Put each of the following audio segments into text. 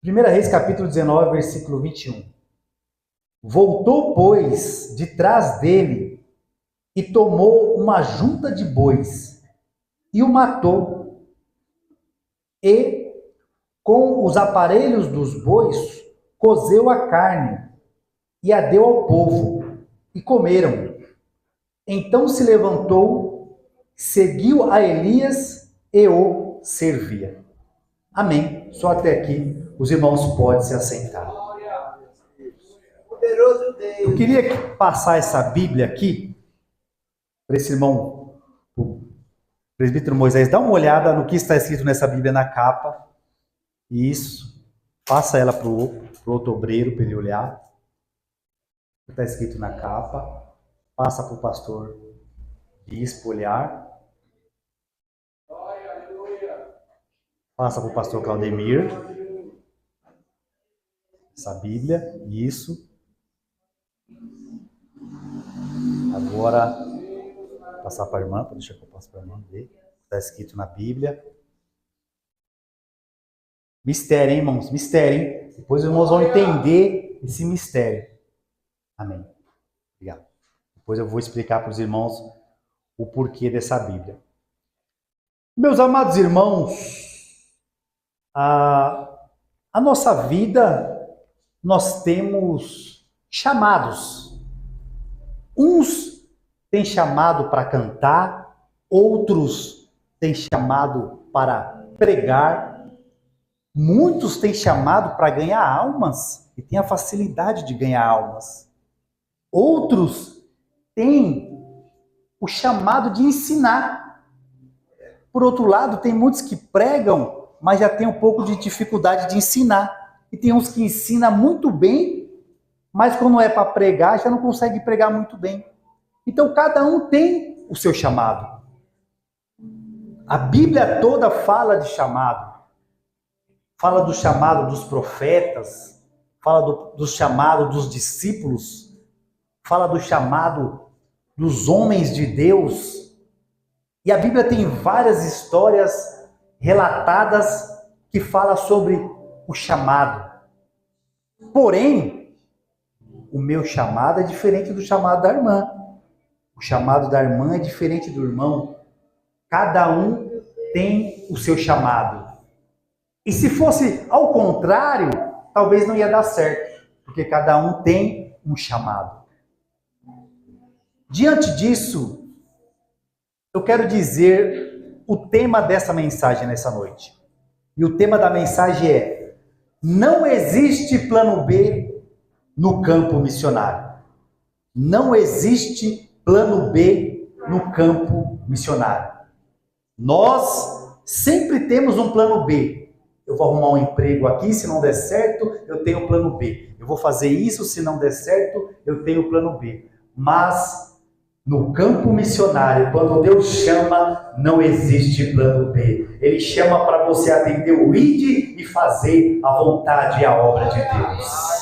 1 Reis, capítulo 19, versículo 21. Voltou, pois, de trás dele e tomou uma junta de bois e o matou. E, com os aparelhos dos bois, cozeu a carne e a deu ao povo, e comeram. Então se levantou, seguiu a Elias e o servia. Amém. Só até aqui os irmãos podem se assentar. Eu queria passar essa Bíblia aqui para esse irmão, o presbítero Moisés, dá uma olhada no que está escrito nessa Bíblia na capa. Isso. Passa ela para o outro obreiro para ele olhar. O que está escrito na capa. Passa para o pastor bispo olhar. Passa para o pastor Claudemir. Essa Bíblia. Isso. Agora, passar para a irmã, deixa que eu passo para a irmã ver. Está escrito na Bíblia. Mistério, hein, irmãos? Mistério, hein? Depois os irmãos vão entender esse mistério. Amém. Obrigado. Depois eu vou explicar para os irmãos o porquê dessa Bíblia. Meus amados irmãos, a nossa vida, nós temos chamados. Uns têm chamado para cantar, outros têm chamado para pregar, muitos têm chamado para ganhar almas e têm a facilidade de ganhar almas. Outros têm o chamado de ensinar. Por outro lado, tem muitos que pregam, mas já tem um pouco de dificuldade de ensinar. E tem uns que ensinam muito bem, mas quando é para pregar, já não consegue pregar muito bem. Então, cada um tem o seu chamado. A Bíblia toda fala de chamado. Fala do chamado dos profetas, fala do chamado dos discípulos, fala do chamado dos homens de Deus. E a Bíblia tem várias histórias relatadas que falam sobre o chamado. Porém, o meu chamado é diferente do chamado da irmã. O chamado da irmã é diferente do irmão. Cada um tem o seu chamado. E se fosse ao contrário, talvez não ia dar certo, porque cada um tem um chamado. Diante disso, eu quero dizer o tema dessa mensagem nessa noite. E o tema da mensagem é: não existe plano B no campo missionário. Não existe plano B no campo missionário. Nós sempre temos um plano B. Eu vou arrumar um emprego aqui, se não der certo, eu tenho o plano B. Eu vou fazer isso, se não der certo, eu tenho o plano B. Mas no campo missionário, quando Deus chama, não existe plano B. Ele chama para você atender o ID e fazer a vontade e a obra de Deus.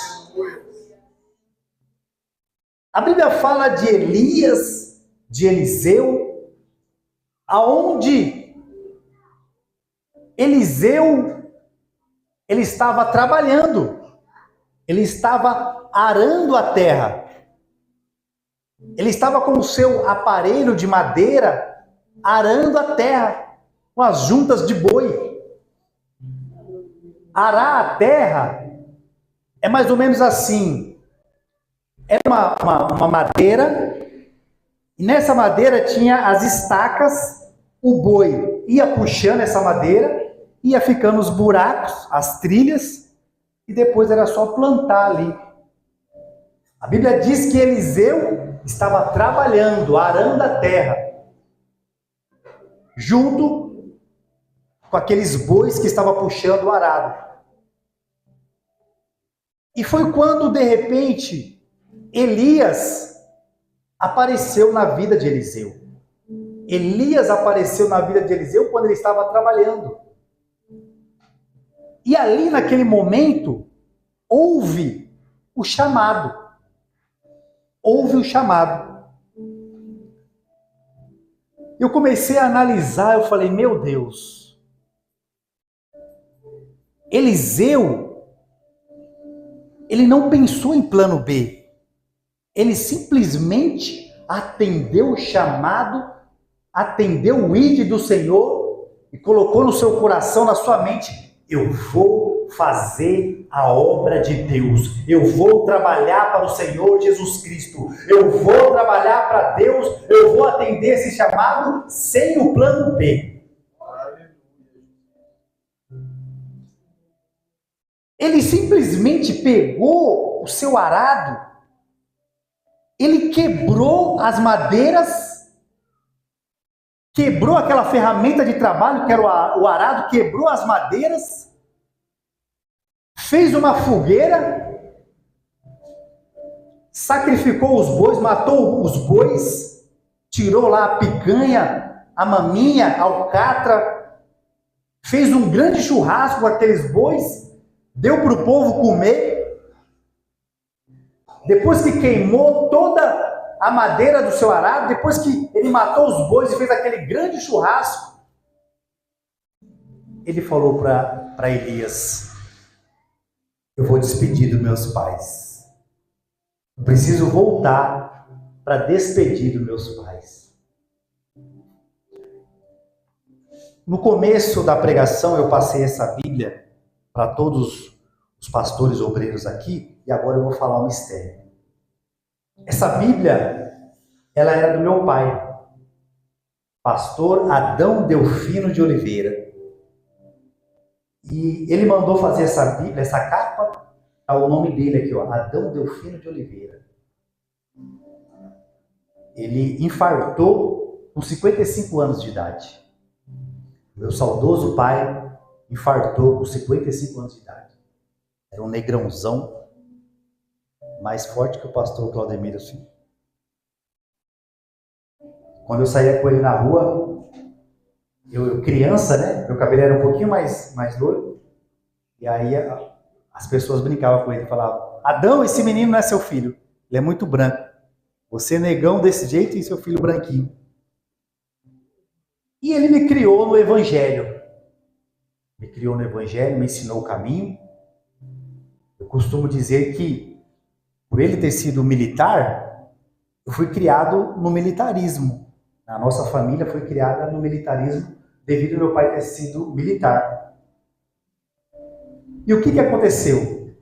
A Bíblia fala de Elias, de Eliseu, aonde Eliseu, ele estava trabalhando, ele estava arando a terra, ele estava com o seu aparelho de madeira arando a terra com as juntas de boi. Arar a terra é mais ou menos assim: é uma madeira, e nessa madeira tinha as estacas, o boi ia puxando essa madeira, ia ficando os buracos, as trilhas, e depois era só plantar ali. A Bíblia diz que Eliseu estava trabalhando, arando a terra, junto com aqueles bois que estavam puxando o arado. E foi quando, de repente, Elias apareceu na vida de Eliseu. Elias apareceu na vida de Eliseu quando ele estava trabalhando. E ali, naquele momento, houve o chamado. Houve o chamado. Eu comecei a analisar, eu falei, meu Deus, Eliseu, ele não pensou em plano B. Ele simplesmente atendeu o chamado, atendeu o ide do Senhor e colocou no seu coração, na sua mente: eu vou fazer a obra de Deus. Eu vou trabalhar para o Senhor Jesus Cristo. Eu vou trabalhar para Deus. Eu vou atender esse chamado sem o plano B. Ele simplesmente pegou o seu arado, ele quebrou as madeiras, quebrou aquela ferramenta de trabalho que era o arado, quebrou as madeiras, fez uma fogueira, sacrificou os bois, matou os bois, tirou lá a picanha, a maminha, a alcatra, fez um grande churrasco com aqueles bois, deu para o povo comer. Depois que queimou toda a madeira do seu arado, depois que ele matou os bois e fez aquele grande churrasco, ele falou para Elias: eu vou despedir dos meus pais. Eu preciso voltar para despedir dos meus pais. No começo da pregação eu passei essa Bíblia para todos os pastores obreiros aqui, e agora eu vou falar um mistério. Essa Bíblia, ela era do meu pai, pastor Adão Delfino de Oliveira. E ele mandou fazer essa Bíblia, essa capa, tá o nome dele aqui, ó, Adão Delfino de Oliveira. Ele infartou com 55 anos de idade. Meu saudoso pai infartou com 55 anos de idade. Era um negrãozão, mais forte que o pastor Claudemiro, assim. Quando eu saía com ele na rua, eu criança, né? Meu cabelo era um pouquinho mais loiro. E aí as pessoas brincavam com ele, falavam: Adão, esse menino não é seu filho. Ele é muito branco. Você é negão desse jeito e seu filho branquinho. E ele me criou no Evangelho. Me criou no Evangelho, me ensinou o caminho. Eu costumo dizer que, por ele ter sido militar, eu fui criado no militarismo. A nossa família foi criada no militarismo devido ao meu pai ter sido militar. E o que aconteceu?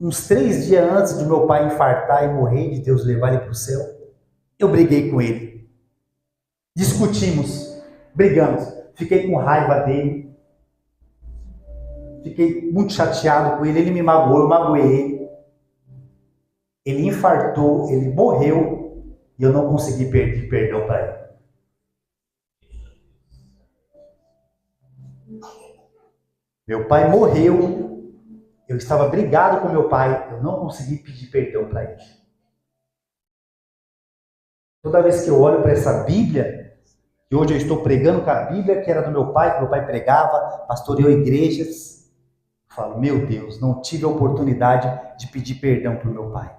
Uns 3 dias antes do meu pai infartar e morrer, de Deus levar ele para o céu, eu briguei com ele. Discutimos, brigamos. Fiquei com raiva dele. Fiquei muito chateado com ele. Ele me magoou, eu magoei ele. Ele infartou, ele morreu e eu não consegui pedir perdão para ele. Meu pai morreu, eu estava brigado com meu pai, eu não consegui pedir perdão para ele. Toda vez que eu olho para essa Bíblia, e hoje eu estou pregando com a Bíblia que era do meu pai, que meu pai pregava, pastoreou igrejas, eu falo: meu Deus, não tive a oportunidade de pedir perdão para o meu pai.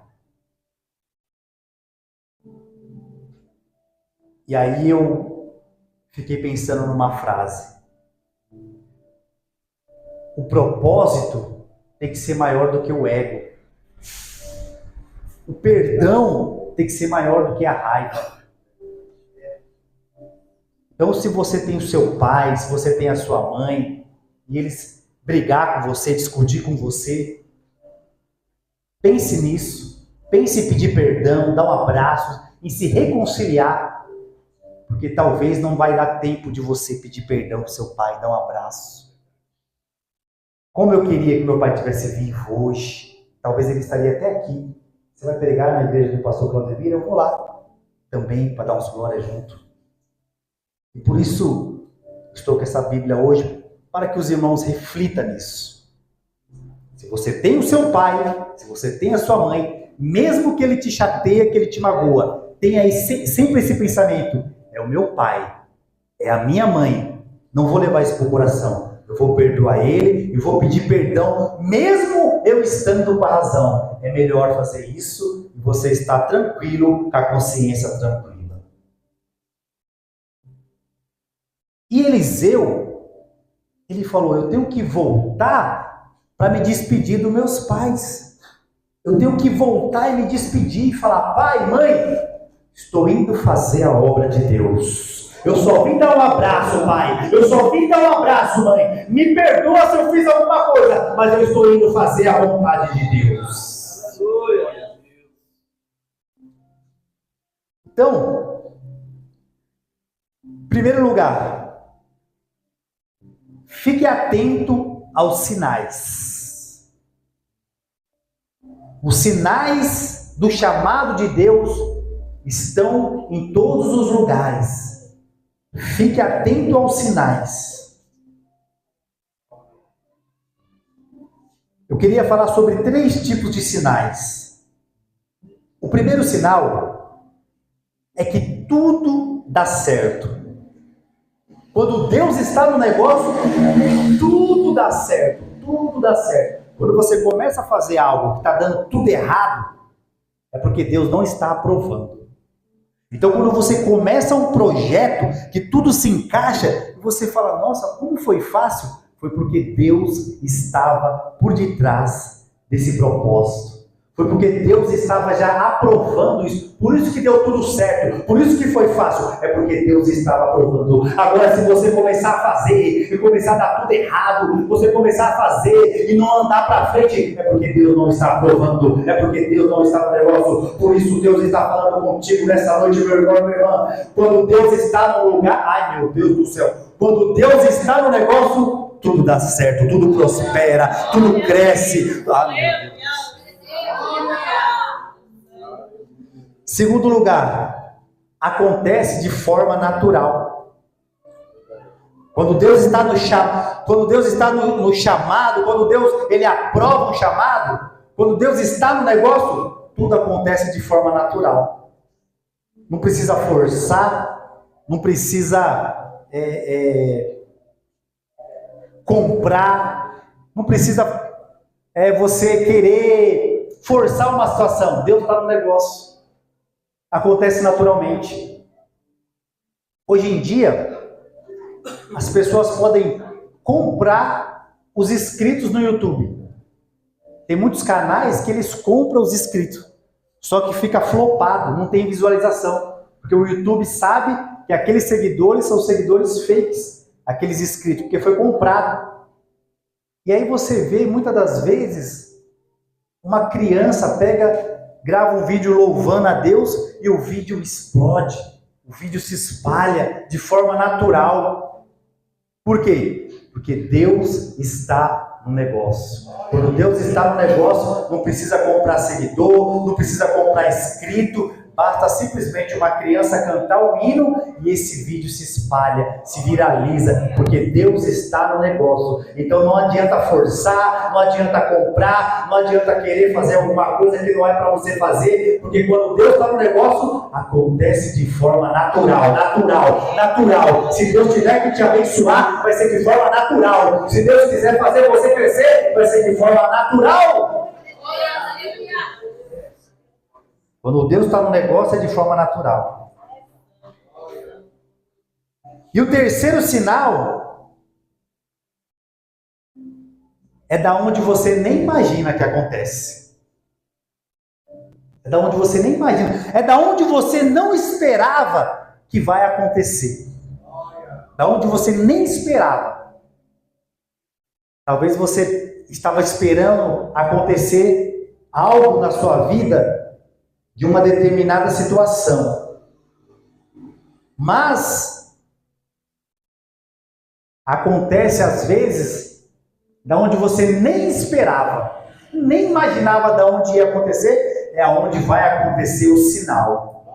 E aí eu fiquei pensando numa frase: o propósito tem que ser maior do que o ego. O perdão tem que ser maior do que a raiva. Então, se você tem o seu pai, se você tem a sua mãe, e eles brigar com você, discutir com você, pense nisso. Pense em pedir perdão, dar um abraço, em se reconciliar. Porque talvez não vai dar tempo de você pedir perdão para seu pai, dar um abraço. Como eu queria que meu pai estivesse vivo hoje, talvez ele estaria até aqui. Você vai pregar na igreja do pastor Claudemiro, eu vou lá também para dar uns glórias junto. E por isso estou com essa Bíblia hoje, para que os irmãos reflitam nisso. Se você tem o seu pai, se você tem a sua mãe, mesmo que ele te chateia, que ele te magoa, tenha aí sempre esse pensamento: é o meu pai, é a minha mãe, não vou levar isso para o coração. Eu vou perdoar ele e vou pedir perdão, mesmo eu estando com a razão. É melhor fazer isso e você estar tranquilo, com a consciência tranquila. E Eliseu, ele falou: eu tenho que voltar para me despedir dos meus pais. Eu tenho que voltar e me despedir e falar: pai, mãe, estou indo fazer a obra de Deus. Eu só vim dar um abraço, pai. Eu só vim dar um abraço, mãe. Me perdoa se eu fiz alguma coisa, mas eu estou indo fazer a vontade de Deus. Então, em primeiro lugar, fique atento aos sinais. Os sinais do chamado de Deus estão em todos os lugares. Fique atento aos sinais. Eu queria falar sobre 3 tipos de sinais. O primeiro sinal é que tudo dá certo. Quando Deus está no negócio, tudo dá certo. Tudo dá certo. Quando você começa a fazer algo que está dando tudo errado, é porque Deus não está aprovando. Então, quando você começa um projeto que tudo se encaixa, você fala: nossa, como foi fácil? Foi porque Deus estava por detrás desse propósito. Foi porque Deus estava já aprovando isso. Por isso que deu tudo certo. Por isso que foi fácil. É porque Deus estava aprovando. Agora, se você começar a fazer e começar a dar tudo errado, você começar a fazer e não andar para frente, é porque Deus não está aprovando. É porque Deus não está no negócio. Por isso Deus está falando contigo nessa noite, meu irmão e minha irmã. Quando Deus está no lugar, ai meu Deus do céu, quando Deus está no negócio, tudo dá certo, tudo prospera, tudo cresce. Ah, meu Deus. Segundo lugar, acontece de forma natural. Quando Deus está no chamado, quando Deus ele aprova um chamado, quando Deus está no negócio, tudo acontece de forma natural. Não precisa forçar, não precisa comprar, não precisa você querer forçar uma situação. Deus está no negócio. Acontece naturalmente. Hoje em dia, as pessoas podem comprar os inscritos no YouTube. Tem muitos canais que eles compram os inscritos, só que fica flopado, não tem visualização, porque o YouTube sabe que aqueles seguidores são seguidores fakes, aqueles inscritos, porque foi comprado. E aí você vê, muitas das vezes, uma criança grava um vídeo louvando a Deus e o vídeo explode, o vídeo se espalha de forma natural. Por quê? Porque Deus está no negócio. Quando Deus está no negócio, não precisa comprar seguidor, não precisa comprar inscrito, basta simplesmente uma criança cantar o hino e esse vídeo se espalha, se viraliza, porque Deus está no negócio. Então não adianta forçar, não adianta comprar, não adianta querer fazer alguma coisa que não é para você fazer, porque quando Deus está no negócio, acontece de forma natural. Se Deus tiver que te abençoar, vai ser de forma natural. Se Deus quiser fazer você crescer, vai ser de forma natural. Quando Deus está no negócio, é de forma natural. E o terceiro sinal é da onde você nem imagina que acontece. É da onde você nem imagina. É da onde você não esperava que vai acontecer. Da onde você nem esperava. Talvez você estava esperando acontecer algo na sua vida de uma determinada situação. Mas acontece às vezes da onde você nem esperava, nem imaginava da onde ia acontecer, é aonde vai acontecer o sinal.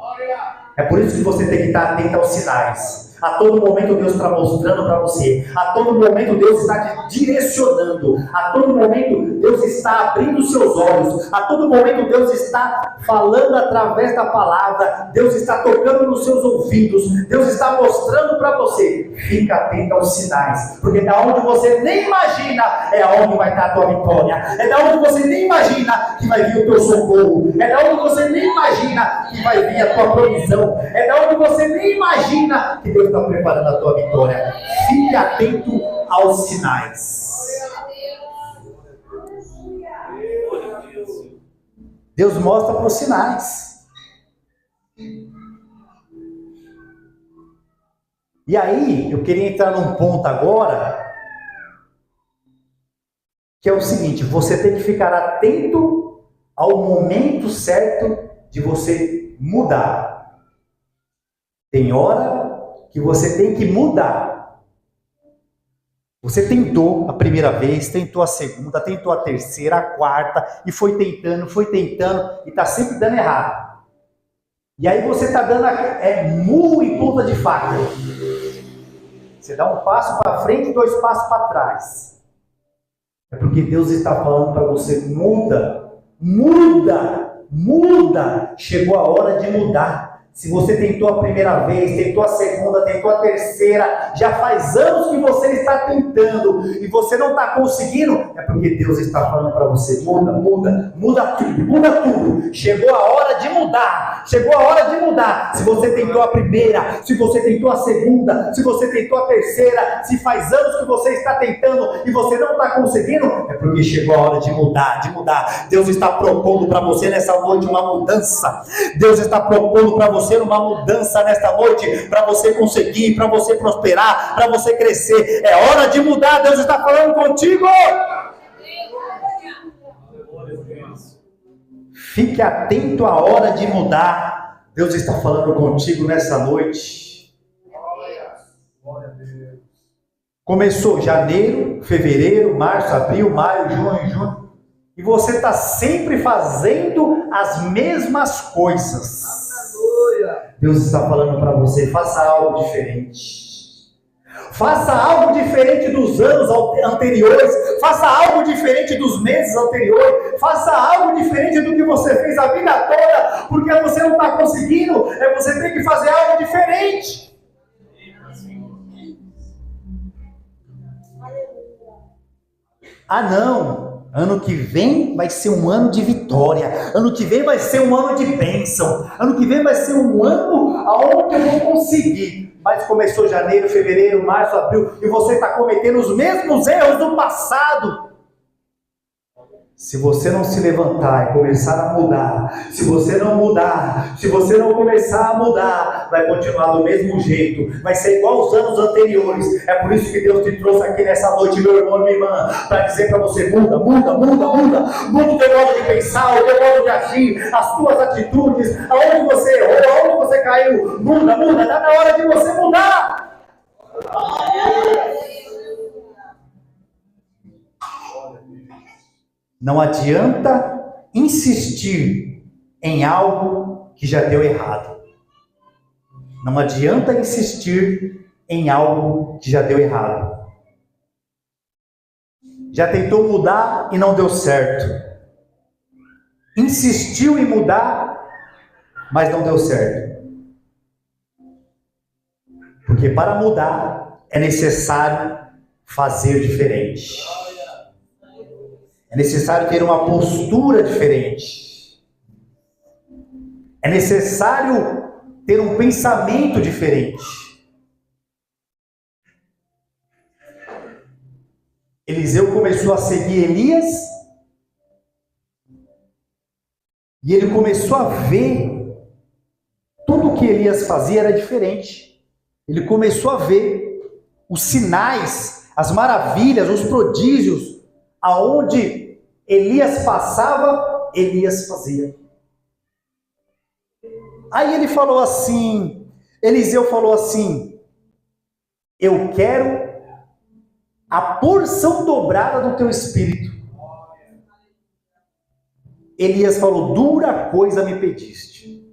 É por isso que você tem que estar atento aos sinais. A todo momento Deus está mostrando para você. A todo momento Deus está te direcionando. A todo momento Deus está abrindo seus olhos. A todo momento Deus está falando através da palavra. Deus está tocando nos seus ouvidos. Deus está mostrando para você. Fica atento aos sinais. Porque da onde você nem imagina é aonde vai estar a tua vitória. É da onde você nem imagina que vai vir o teu socorro. É da onde você nem imagina que vai vir a tua provisão. É da onde você nem imagina que Deus está preparando a tua vitória. Fique atento aos sinais. Deus mostra para os sinais. E aí, eu queria entrar num ponto agora, que é o seguinte: você tem que ficar atento ao momento certo de você mudar. Tem hora que você tem que mudar. Você tentou a primeira vez, tentou a segunda, tentou a terceira, a quarta, e foi tentando, e está sempre dando errado. E aí você está dando murro em ponta de faca. Você dá um passo para frente e 2 passos para trás. É porque Deus está falando para você: muda, muda, muda. Chegou a hora de mudar. Se você tentou a primeira vez, tentou a segunda, tentou a terceira, já faz anos que você está tentando e você não está conseguindo, é porque Deus está falando para você: muda, muda, muda tudo, muda tudo. Chegou a hora de mudar, chegou a hora de mudar. Se você tentou a primeira, se você tentou a segunda, se você tentou a terceira, se faz anos que você está tentando e você não está conseguindo, é porque chegou a hora de mudar, de mudar. Deus está propondo para você nessa noite uma mudança. Deus está propondo para você uma mudança nesta noite, para você conseguir, para você prosperar, para você crescer. É hora de mudar. Deus está falando contigo. Fique atento à hora de mudar. Deus está falando contigo nessa noite. Começou janeiro, fevereiro, março, abril, maio, junho, e você está sempre fazendo as mesmas coisas. Deus está falando para você: faça algo diferente. Faça algo diferente dos anos anteriores. Faça algo diferente dos meses anteriores. Faça algo diferente do que você fez a vida toda. Porque você não está conseguindo. Você tem que fazer algo diferente. Ah, não. Ano que vem vai ser um ano de vitória. Ano que vem vai ser um ano de bênção. Ano que vem vai ser um ano onde eu vou conseguir. Mas começou janeiro, fevereiro, março, abril, e você está cometendo os mesmos erros do passado. Se você não se levantar e começar a mudar, se você não mudar, se você não começar a mudar, vai continuar do mesmo jeito, vai ser igual aos anos anteriores. É por isso que Deus te trouxe aqui nessa noite, meu irmão e minha irmã, para dizer para você: muda, muda, muda, muda. Muda o teu modo de pensar, o teu modo de agir, as tuas atitudes, aonde você errou, aonde você caiu. Muda, muda, está na hora de você mudar. Não adianta insistir em algo que já deu errado. Não adianta insistir em algo que já deu errado. Já tentou mudar e não deu certo. Insistiu em mudar, mas não deu certo. Porque para mudar é necessário fazer diferente. É necessário ter uma postura diferente. É necessário ter um pensamento diferente. Eliseu começou a seguir Elias e ele começou a ver tudo o que Elias fazia era diferente. Ele começou a ver os sinais, as maravilhas, os prodígios. Aonde Elias passava, Elias fazia. Aí ele falou assim, Eliseu falou assim: eu quero a porção dobrada do teu espírito. Elias falou: dura coisa me pediste,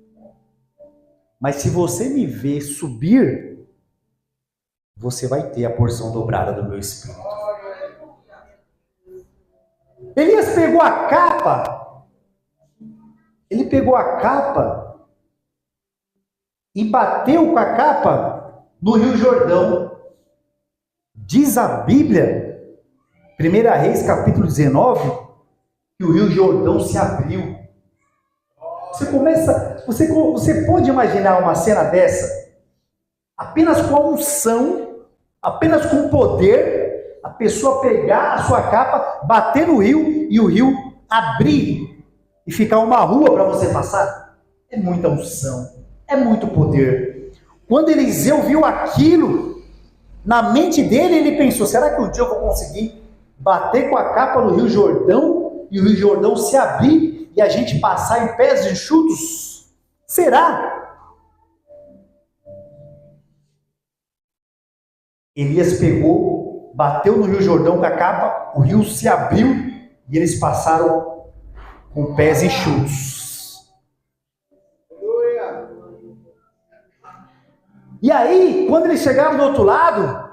mas se você me ver subir, você vai ter a porção dobrada do meu espírito. Elias pegou a capa, e bateu com a capa no Rio Jordão. Diz a Bíblia, 1 Reis capítulo 19, que o Rio Jordão se abriu. Você pode imaginar uma cena dessa? Apenas com a unção, apenas com o poder, a pessoa pegar a sua capa, bater no rio e o rio abrir. e ficar uma rua para você passar? É muita unção, é muito poder. Quando Eliseu viu aquilo, na mente dele ele pensou, será que um dia eu vou conseguir bater com a capa no Rio Jordão e o Rio Jordão se abrir e a gente passar em pés enxutos? Será? Elias pegou, bateu no Rio Jordão com a capa, o rio se abriu e eles passaram com pés enxutos. E aí, quando eles chegaram do outro lado,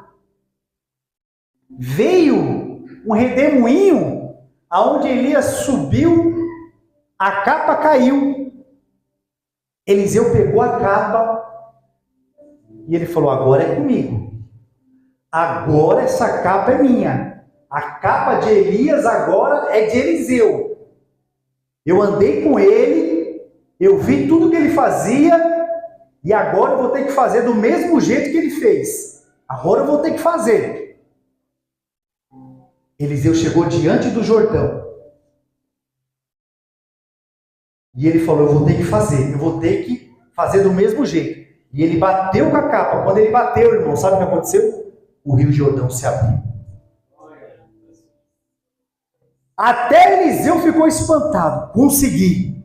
veio um redemoinho, aonde Elias subiu, a capa caiu. Eliseu pegou a capa e ele falou, agora é comigo. Agora essa capa é minha. A capa de Elias agora é de Eliseu. Eu andei com ele, eu vi tudo que ele fazia, e agora eu vou ter que fazer do mesmo jeito que ele fez. Agora eu vou ter que fazer. Eliseu chegou diante do Jordão. E ele falou, eu vou ter que fazer do mesmo jeito. E ele bateu com a capa. Quando ele bateu, irmão, sabe o que aconteceu? O Rio Jordão se abriu. Até Eliseu ficou espantado. Consegui.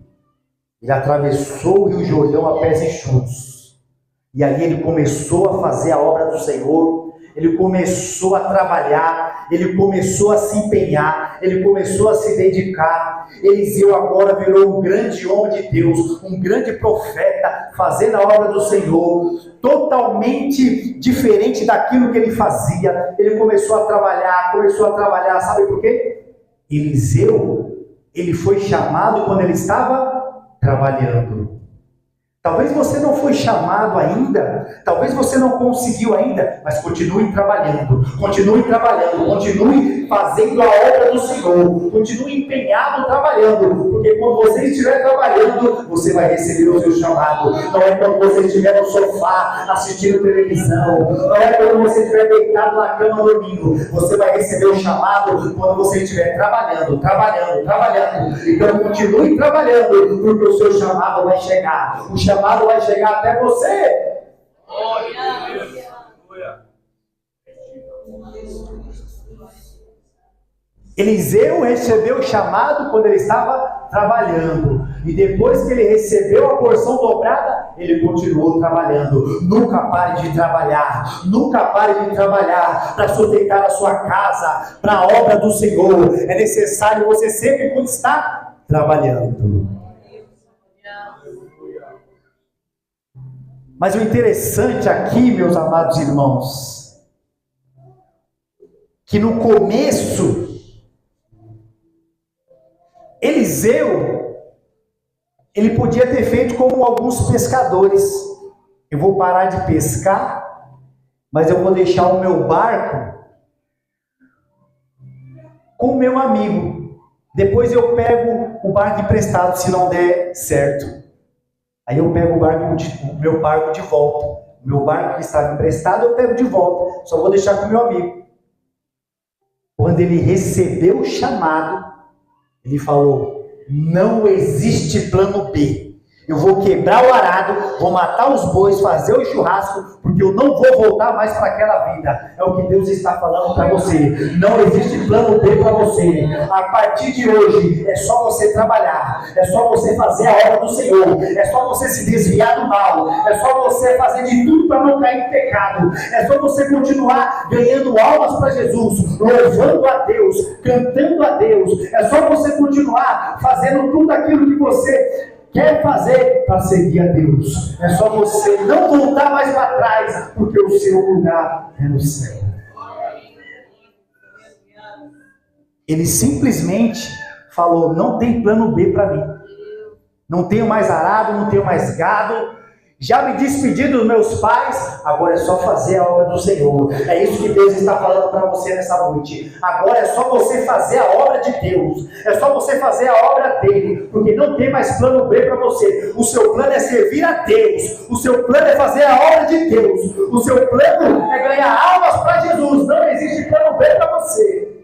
Ele atravessou o Rio Jordão a pés enxutos. E ali ele começou a fazer a obra do Senhor. Ele começou a trabalhar. Ele começou a se empenhar. Ele começou a se dedicar. Eliseu agora virou um grande homem de Deus. Um grande profeta. Fazendo a obra do Senhor. Totalmente diferente daquilo que ele fazia. Ele começou a trabalhar. Sabe por quê? Eliseu, ele foi chamado quando ele estava trabalhando. Talvez você não foi chamado ainda, talvez você não conseguiu ainda, mas continue trabalhando, continue fazendo a obra do Senhor, continue empenhado trabalhando, porque quando você estiver trabalhando, você vai receber o seu chamado. Não é quando você estiver no sofá assistindo televisão, não é quando você estiver deitado na cama dormindo, você vai receber o chamado quando você estiver trabalhando. Então continue trabalhando, porque o seu chamado vai chegar. O chamado vai chegar até você. Eliseu recebeu o chamado quando ele estava trabalhando. E depois que ele recebeu a porção dobrada, ele continuou trabalhando. Nunca pare de trabalhar. Nunca pare de trabalhar para sustentar a sua casa, para a obra do Senhor. É necessário você sempre estar trabalhando. Mas o interessante aqui, meus amados irmãos, que no começo, Eliseu, ele podia ter feito como alguns pescadores. Eu vou parar de pescar, mas eu vou deixar o meu barco com o meu amigo. Depois eu pego o barco emprestado, se não der certo. Aí eu pego o meu barco de volta. O meu barco que estava emprestado, eu pego de volta. Só vou deixar com o meu amigo. Quando ele recebeu o chamado, ele falou, não existe plano B. Eu vou quebrar o arado, vou matar os bois, fazer o churrasco, porque eu não vou voltar mais para aquela vida. É o que Deus está falando para você. Não existe plano B para você. A partir de hoje, é só você trabalhar. É só você fazer a obra do Senhor. É só você se desviar do mal. É só você fazer de tudo para não cair em pecado. É só você continuar ganhando almas para Jesus, louvando a Deus, cantando a Deus. É só você continuar fazendo tudo aquilo que você quer fazer para seguir a Deus. É só você não voltar mais para trás, porque o seu lugar é no céu. Ele simplesmente falou, não tem plano B para mim. Não tenho mais arado, não tenho mais gado. Já me despedi dos meus pais, agora é só fazer a obra do Senhor. É isso que Deus está falando para você nessa noite. Agora é só você fazer a obra de Deus. É só você fazer a obra dele, porque não tem mais plano B para você. O seu plano é servir a Deus. O seu plano é fazer a obra de Deus. O seu plano é ganhar almas para Jesus. Não existe plano B para você.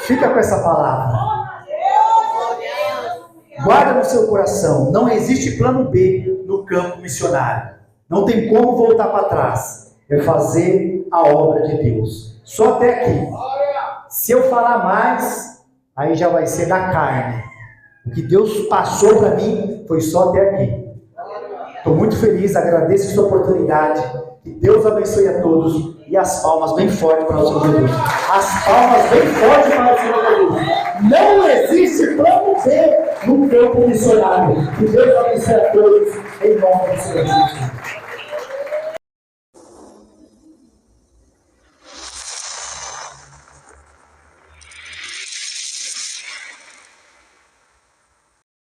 Fica com essa palavra. Guarda no seu coração, não existe plano B no campo missionário. Não tem como voltar para trás. É fazer a obra de Deus. Só até aqui. Se eu falar mais, aí já vai ser da carne. O que Deus passou para mim foi só até aqui. Estou muito feliz, agradeço essa oportunidade. Que Deus abençoe a todos. E as palmas bem fortes para o Senhor Jesus. As palmas bem fortes para o Senhor Jesus. Não existe plano B no campo missionário. Que Deus abençoe a todos em nome do Senhor Jesus.